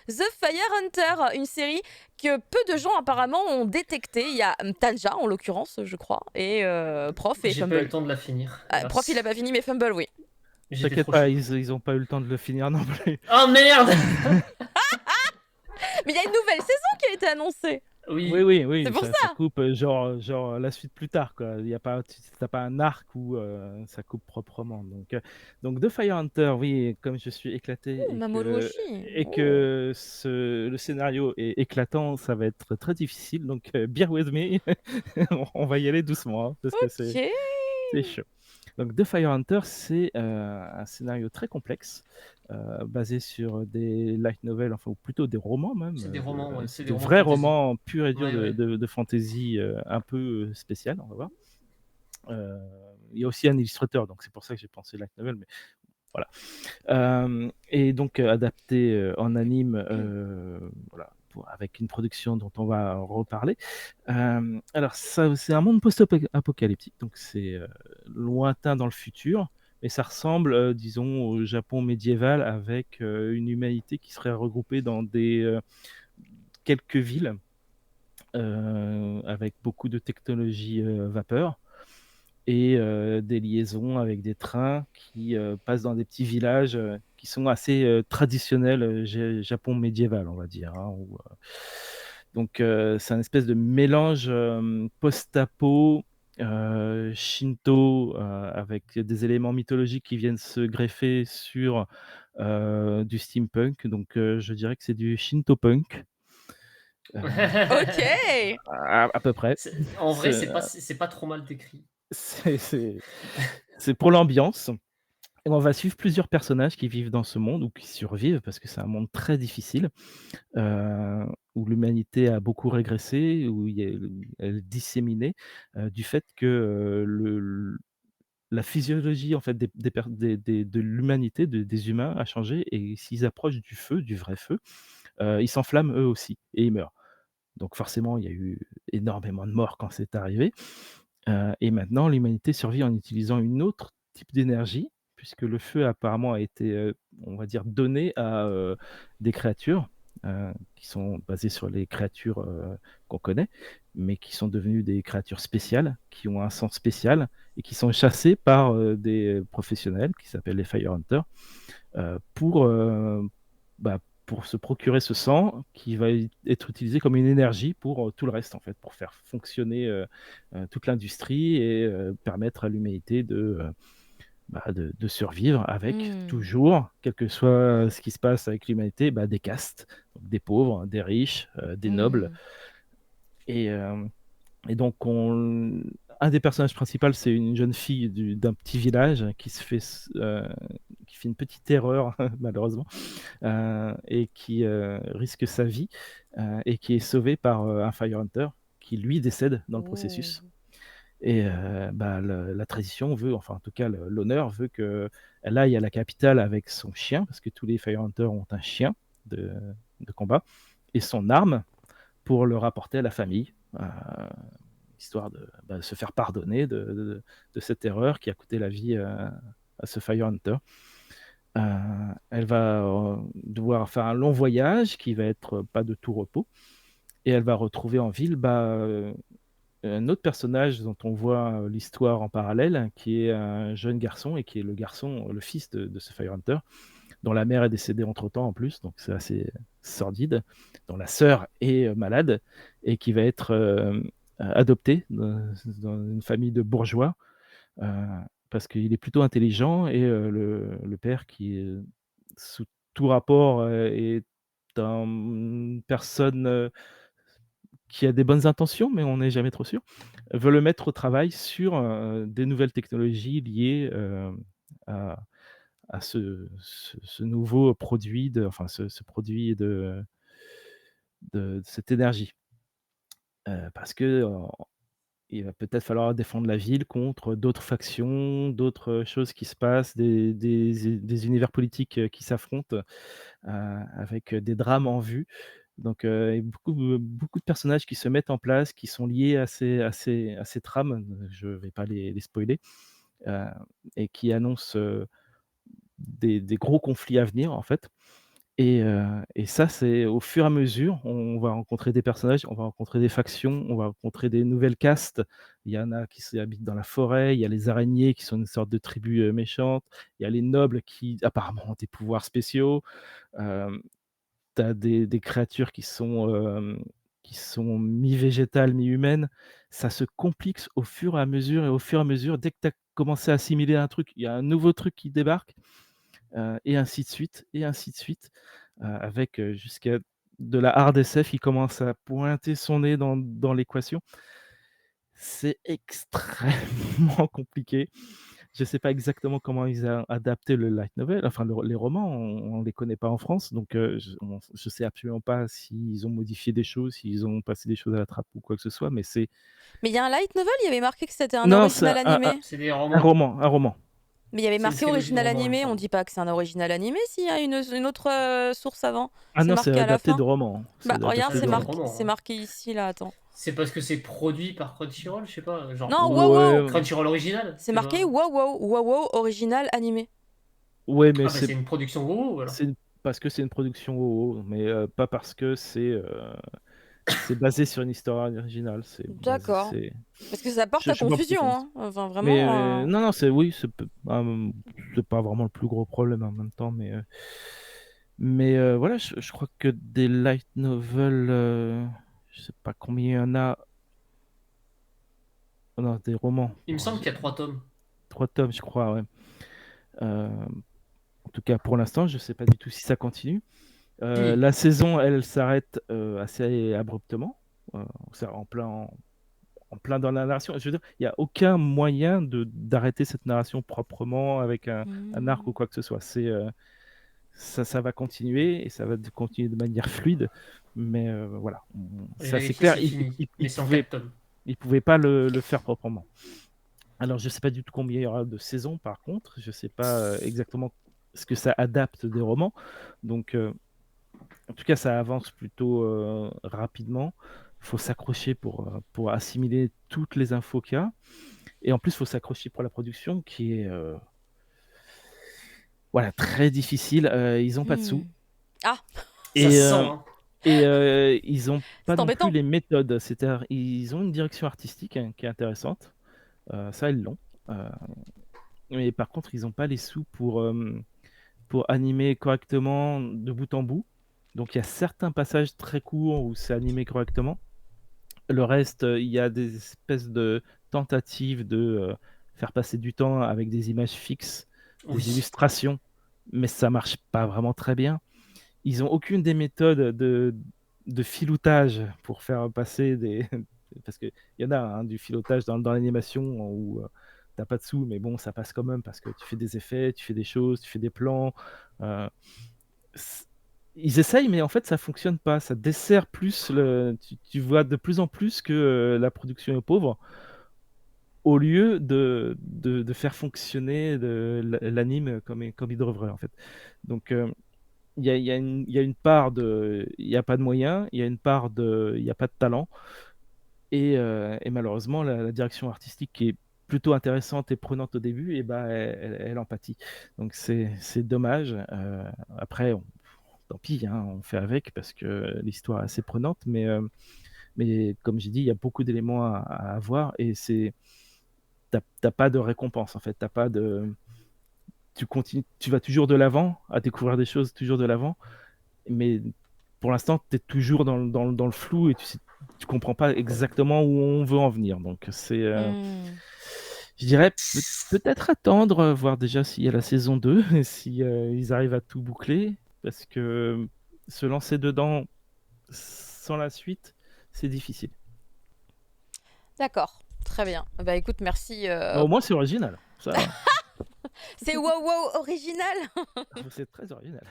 The Fire Hunter, une série que peu de gens apparemment ont détectée. Il y a Tanja en l'occurrence, je crois, et Prof et J'ai pas eu le Fumble. temps de la finir, Prof il a hélas. pas fini, mais Fumble oui. J'étais T'inquiète trop pas, chaud. ils ont pas eu le temps de le finir non plus. Oh merde! Mais il y a une nouvelle saison qui a été annoncée. Oui, Oui. oui, C'est oui, pour ça ça. coupe genre la suite plus tard, quoi. Il y a pas, t'as pas un arc où ça coupe proprement. Donc de Fire Hunter, oui, comme je suis éclaté Ouh, Mamoru Oshii. et Oh. que le scénario est éclatant, ça va être très difficile. Donc bear with me, on va y aller doucement hein, parce que Ok. c'est chaud. Donc, The Fire Hunter, c'est un scénario très complexe, basé sur des light novels, enfin, ou plutôt des romans même, C'est des romans, ouais. C'est des de romans de vrais fantasy. romans purs et durs Ouais, ouais. de fantasy un peu spécial, on va voir. Euh, il y a aussi un illustrateur, donc c'est pour ça que j'ai pensé light novel, mais voilà. Et donc adapté en anime, voilà, avec une production dont on va reparler. Alors, ça, c'est un monde post-apocalyptique, donc c'est lointain dans le futur, mais ça ressemble, disons, au Japon médiéval avec une humanité qui serait regroupée dans quelques villes avec beaucoup de technologies vapeur et des liaisons avec des trains qui passent dans des petits villages qui sont assez traditionnels Japon médiéval, on va dire. Hein, donc c'est un espèce de mélange post-apo, Shinto, avec des éléments mythologiques qui viennent se greffer sur du steampunk. Donc je dirais que c'est du Shinto punk. Euh, Ok. à peu près. En vrai, C'est c'est pas trop mal décrit. c'est- c'est- c'est pour l'ambiance. Et on va suivre plusieurs personnages qui vivent dans ce monde ou qui survivent parce que c'est un monde très difficile, où l'humanité a beaucoup régressé, où elle est disséminée, du fait que, la physiologie en fait de l'humanité, des humains a changé et s'ils approchent du feu, du vrai feu, ils s'enflamment eux aussi et ils meurent. Donc forcément, il y a eu énormément de morts quand c'est arrivé. Et maintenant, l'humanité survit en utilisant une autre type d'énergie, puisque le feu apparemment a été, on va dire, donné à des créatures qui sont basées sur les créatures qu'on connaît, mais qui sont devenues des créatures spéciales, qui ont un sang spécial et qui sont chassées par des professionnels qui s'appellent les Fire Hunters pour, pour se procurer ce sang qui va être utilisé comme une énergie pour tout le reste, en fait, pour faire fonctionner toute l'industrie et permettre à l'humanité de survivre avec Hmm. toujours, quel que soit ce qui se passe avec l'humanité, des castes, donc des pauvres, des riches, des nobles. Hmm. Et, donc, un des personnages principaux, c'est une jeune fille d'un petit village qui fait une petite erreur, malheureusement, et qui risque sa vie et qui est sauvé par un Fire Hunter qui lui décède dans le Ouh. processus. Et la tradition veut, enfin en tout cas l'honneur veut qu'elle aille à la capitale avec son chien, parce que tous les Fire Hunters ont un chien de, de combat, et son arme pour le rapporter à la famille, histoire de se faire pardonner de cette erreur qui a coûté la vie à ce Fire Hunter. Elle va devoir faire un long voyage qui va être pas de tout repos. Et elle va retrouver en ville un autre personnage dont on voit l'histoire en parallèle, qui est un jeune garçon et qui est le fils de ce Fire Hunter, dont la mère est décédée entre-temps en plus, donc c'est assez sordide, dont la sœur est malade et qui va être adopté dans une famille de bourgeois parce qu'il est plutôt intelligent et le père qui est sous tout rapport est une personne qui a des bonnes intentions, mais on n'est jamais trop sûr, veut le mettre au travail sur des nouvelles technologies liées à, à ce nouveau produit, enfin ce produit de cette énergie. Parce que il va peut-être falloir défendre la ville contre d'autres factions, d'autres choses qui se passent, des univers politiques qui s'affrontent avec des drames en vue. Donc, et beaucoup de personnages qui se mettent en place, qui sont liés à ces trames, je ne vais pas les spoiler, heu et qui annoncent des gros conflits à venir, en fait. Et ça, c'est au fur et à mesure, on va rencontrer des personnages, on va rencontrer des factions, on va rencontrer des nouvelles castes. Il y en a qui habitent dans la forêt, il y a les araignées qui sont une sorte de tribu, méchante, il y a les nobles qui apparemment ont des pouvoirs spéciaux. Hem, tu as des créatures qui sont mi-végétales, mi-humaines. Ça se complique au fur et à mesure et au fur et à mesure, dès que tu as commencé à assimiler un truc, il y a un nouveau truc qui débarque. Et ainsi de suite et ainsi de suite, avec, jusqu'à de la hard SF qui commence à pointer son nez dans l'équation. C'est extrêmement compliqué. Je ne sais pas exactement comment ils ont adapté le light novel, enfin les romans, on les connaît pas en France, donc je sais absolument pas s'ils ont modifié des choses, s'ils ont passé des choses à la trappe ou quoi que ce soit, mais c'est Mais il y a un light novel, il y avait marqué que c'était un non, c'est original animé. C'est des un romans. roman. Mais il y avait C'est une marqué trilogie de original romans, il me animé, on semble. dit pas que c'est un original animé s'il y a une autre source avant. Ah C'est non, c'est marqué à la adapté fin. de roman, Bah c'est regarde, adapté de C'est des roman. romans, c'est hein. marqué ici là, attends. C'est parce que c'est produit par Crunchyroll, je sais pas, genre Non, ou wow wow, Ouais, Crunchyroll original, c'est c'est marqué pas. wow wow, wow wow original animé. ouais, mais Ah bah c'est une production WoW alors. c'est parce que c'est une production WoW, mais pas parce que c'est basé sur une histoire originale. D'accord. Parce que ça porte Je à sais pas pourquoi confusion, ça hein. Enfin mais vraiment. non, non, c'est pas vraiment le plus gros problème en même temps, mais voilà, je crois que des light novels, je sais pas combien il y en a. Oh non, des romans. Il me semble qu'il y a 3 tomes. 3 tomes, je crois, ouais. Euh, En tout cas, pour l'instant, je sais pas du tout si ça continue. Si. La saison, elle s'arrête assez abruptement. C'est en plein dans la narration. Je veux dire, il n'y a aucun moyen d'arrêter cette narration proprement avec un arc ou quoi que ce soit. Ça va continuer et ça va continuer de manière fluide. Mais voilà, J'ai ça c'est vérifié, clair. c'est fini. Mais c'est en Pouvait, 4 tomes. il pouvait pas le faire proprement. Alors, je sais pas du tout combien il y aura de saisons, par contre. Je sais pas exactement ce que ça adapte des romans. Donc, en tout cas, ça avance plutôt rapidement. Il faut s'accrocher pour assimiler toutes les infos qu'il y a. Et en plus, il faut s'accrocher pour la production qui est voilà, très difficile. Ils n'ont pas de sous. Ah, Ça Et, se sent, hein. ils n'ont pas c'est non plus embêtant. les méthodes. C'est-à-dire, ils ont une direction artistique qui est intéressante. Ça, ils l'ont. Euh, mais par contre, ils n'ont pas les sous pour animer correctement de bout en bout. Donc, il y a certains passages très courts où c'est animé correctement. Le reste, il y a des espèces de tentatives de faire passer du temps avec des images fixes, des Oui. illustrations, mais ça marche pas vraiment très bien. Ils ont aucune des méthodes de filoutage pour faire passer des. Parce qu'il y en a du filoutage dans l'animation où t'as pas de sous, mais bon, ça passe quand même parce que tu fais des effets, tu fais des choses, tu fais des plans. euh, Ils essayent, mais en fait, ça fonctionne pas. Ça dessert plus tu vois de plus en plus que la production est pauvre, au lieu de faire fonctionner l'anime comme il devrait, en fait. Donc, il y a une part de. Il n'y a pas de moyens, il y a une part de. Il n'y a pas de talent. Et malheureusement, la direction artistique qui est plutôt intéressante et prenante au début, et ben, elle en pâtit. Donc, c'est dommage. Après, tant pis, hein, on fait avec parce que l'histoire est assez prenante, mais comme j'ai dit, il y a beaucoup d'éléments à avoir et t'as pas de récompense en fait, t'as pas de, tu continues, tu vas toujours de l'avant à découvrir des choses, toujours de l'avant, mais pour l'instant, tu es toujours dans le flou et tu comprends pas exactement où on veut en venir. Donc je dirais peut-être attendre, voir déjà s'il y a la saison 2 et si ils arrivent à tout boucler, parce que se lancer dedans sans la suite, c'est difficile. D'accord, très bien. Bah écoute, merci. Mais au moins, c'est original. Ça, C'est wow wow original. c'est très original.